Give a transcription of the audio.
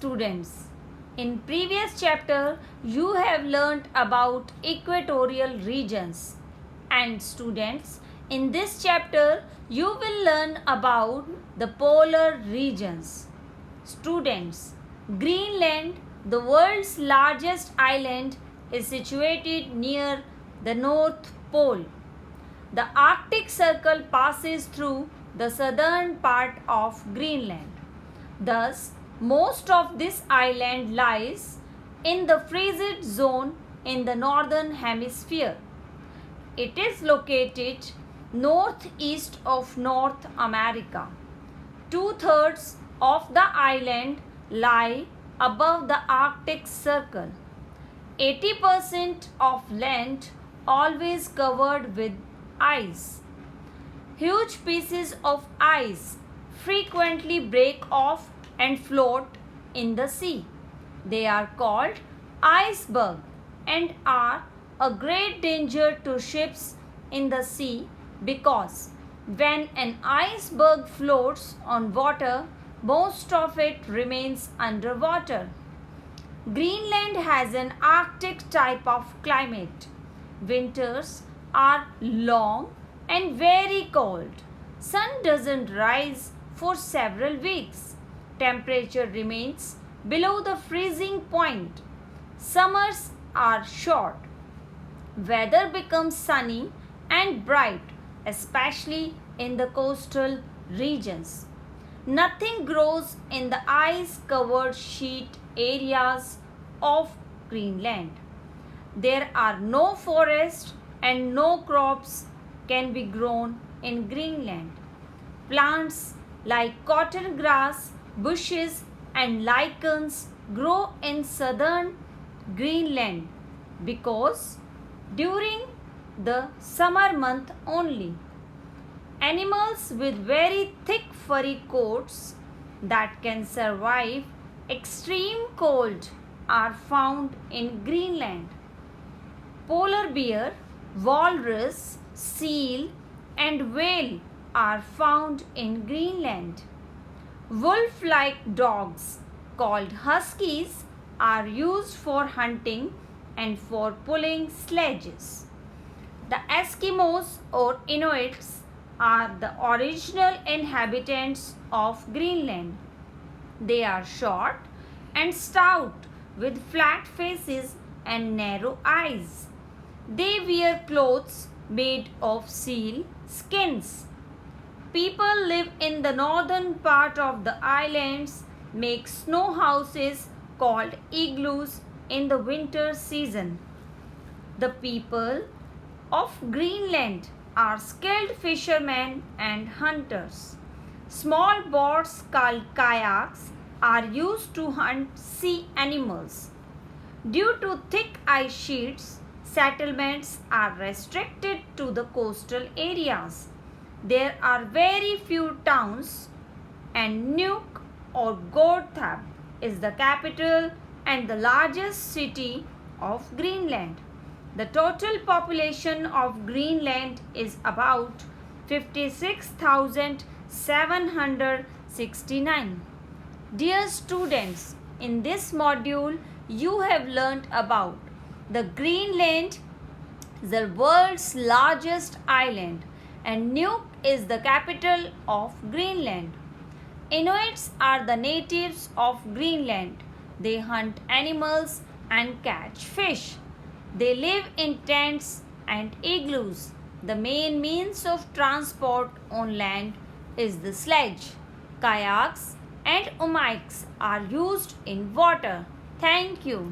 students, in previous chapter you have learnt about equatorial regions, and students, in this chapter you will learn about the polar regions. Students, Greenland, the world's largest island, is situated near the North Pole. The Arctic Circle passes through the southern part of Greenland. Thus, most of this island lies in the frigid zone in the northern hemisphere. It is located northeast of North America. Two-thirds of the island lie above the Arctic Circle. 80% of land always covered with ice. Huge pieces of ice frequently break off and float in the sea. They are called icebergs and are a great danger to ships in the sea because when an iceberg floats on water, most of it remains underwater. Greenland has an Arctic type of climate. Winters are long and very cold. Sun doesn't rise for several weeks. Temperature remains below the freezing point. Summers are short. Weather becomes sunny and bright, especially in the coastal regions. Nothing grows in the ice-covered sheet areas of Greenland. There are no forests and no crops can be grown in Greenland. Plants like cotton grass, bushes and lichens grow in southern Greenland because during the summer month only. Animals with very thick furry coats that can survive extreme cold are found in Greenland. Polar bear, walrus, seal and whale are found in Greenland. Wolf-like dogs called huskies are used for hunting and for pulling sledges. The Eskimos or Inuits are the original inhabitants of Greenland. They are short and stout with flat faces and narrow eyes. They wear clothes made of seal skins. People live in the northern part of the islands, make snow houses called igloos in the winter season. The people of Greenland are skilled fishermen and hunters. Small boats called kayaks are used to hunt sea animals. Due to thick ice sheets, settlements are restricted to the coastal areas. There are very few towns and Nuuk or Gotthard is the capital and the largest city of Greenland. The total population of Greenland is about 56,769. Dear students, in this module you have learnt about the Greenland, the world's largest island, and Nuuk is the capital of Greenland. Inuits are the natives of Greenland. They hunt animals and catch fish. They live in tents and igloos. The main means of transport on land is the sledge. Kayaks and umaiks are used in water. Thank you.